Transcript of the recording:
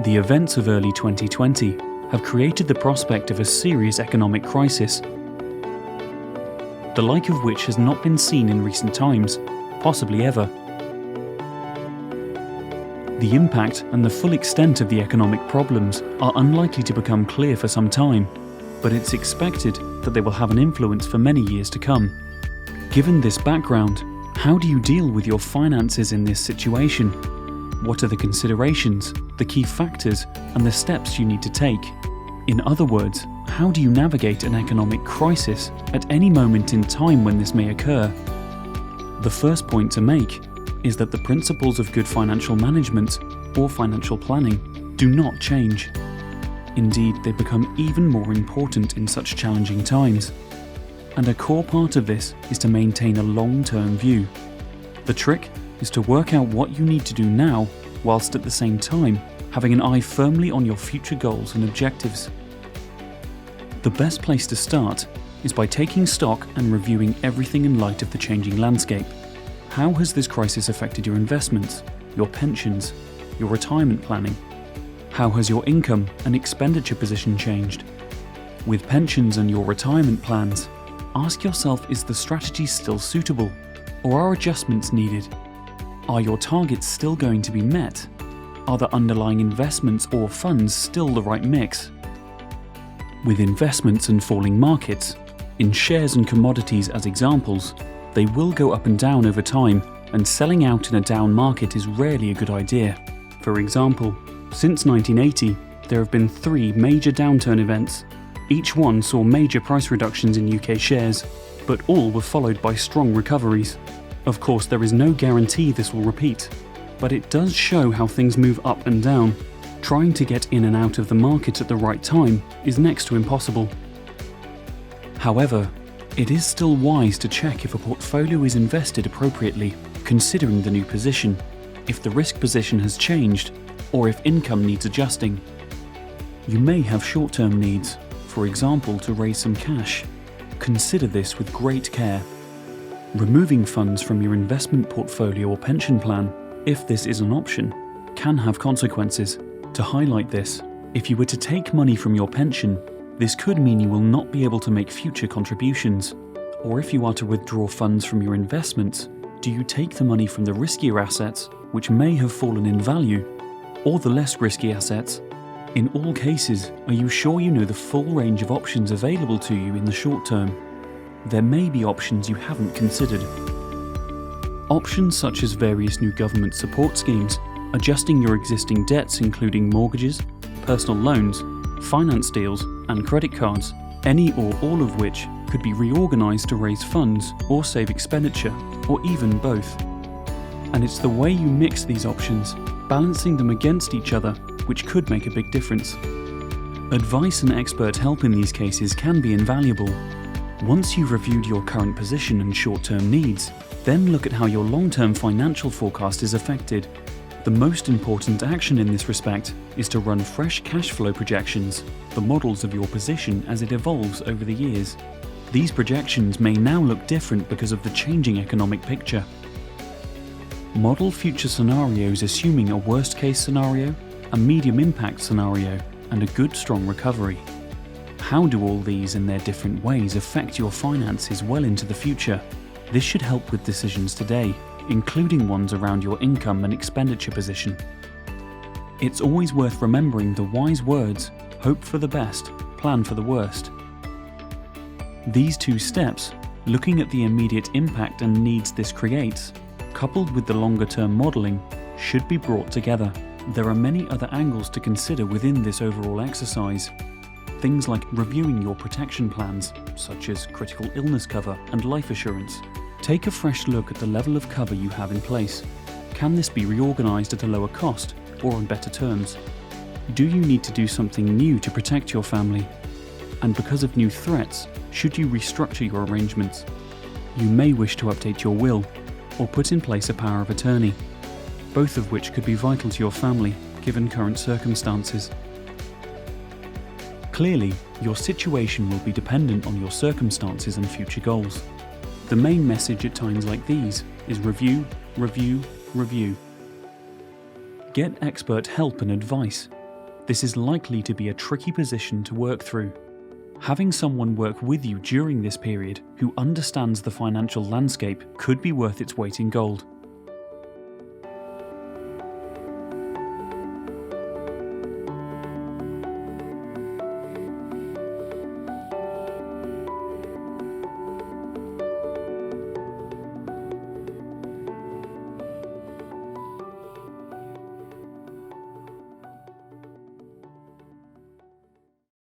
The events of early 2020 have created the prospect of a serious economic crisis, the like of which has not been seen in recent times, possibly ever. The impact and the full extent of the economic problems are unlikely to become clear for some time, but it's expected that they will have an influence for many years to come. Given this background, how do you deal with your finances in this situation? What are the considerations, the key factors, and the steps you need to take? In other words, how do you navigate an economic crisis at any moment in time when this may occur? The first point to make is that the principles of good financial management or financial planning do not change. Indeed, they become even more important in such challenging times. And a core part of this is to maintain a long-term view. The trick is to work out what you need to do now, whilst at the same time having an eye firmly on your future goals and objectives. The best place to start is by taking stock and reviewing everything in light of the changing landscape. How has this crisis affected your investments, your pensions, your retirement planning? How has your income and expenditure position changed? With pensions and your retirement plans, ask yourself, is the strategy still suitable, or are adjustments needed? Are your targets still going to be met? Are the underlying investments or funds still the right mix? With investments and falling markets, in shares and commodities as examples, they will go up and down over time, and selling out in a down market is rarely a good idea. For example, since 1980, there have been 3 major downturn events. Each one saw major price reductions in UK shares, but all were followed by strong recoveries. Of course, there is no guarantee this will repeat, but it does show how things move up and down. Trying to get in and out of the market at the right time is next to impossible. However, it is still wise to check if a portfolio is invested appropriately, considering the new position, if the risk position has changed, or if income needs adjusting. You may have short-term needs, for example to raise some cash. Consider this with great care. Removing funds from your investment portfolio or pension plan, if this is an option, can have consequences. To highlight this, if you were to take money from your pension, this could mean you will not be able to make future contributions. Or if you are to withdraw funds from your investments, do you take the money from the riskier assets, which may have fallen in value, or the less risky assets? In all cases, are you sure you know the full range of options available to you in the short term? There may be options you haven't considered. Options such as various new government support schemes, adjusting your existing debts including mortgages, personal loans, finance deals, and credit cards, any or all of which could be reorganised to raise funds or save expenditure, or even both. And it's the way you mix these options, balancing them against each other, which could make a big difference. Advice and expert help in these cases can be invaluable. Once you've reviewed your current position and short-term needs, then look at how your long-term financial forecast is affected. The most important action in this respect is to run fresh cash flow projections, the models of your position as it evolves over the years. These projections may now look different because of the changing economic picture. Model future scenarios assuming a worst-case scenario, a medium impact scenario, and a good strong recovery. How do all these in their different ways affect your finances well into the future? This should help with decisions today, including ones around your income and expenditure position. It's always worth remembering the wise words, hope for the best, plan for the worst. These 2 steps, looking at the immediate impact and needs this creates, coupled with the longer-term modelling, should be brought together. There are many other angles to consider within this overall exercise. Things like reviewing your protection plans, such as critical illness cover and life assurance. Take a fresh look at the level of cover you have in place. Can this be reorganised at a lower cost or on better terms? Do you need to do something new to protect your family? And because of new threats, should you restructure your arrangements? You may wish to update your will or put in place a power of attorney, both of which could be vital to your family given current circumstances. Clearly, your situation will be dependent on your circumstances and future goals. The main message at times like these is review, review, review. Get expert help and advice. this is likely to be a tricky position to work through. Having someone work with you during this period who understands the financial landscape could be worth its weight in gold.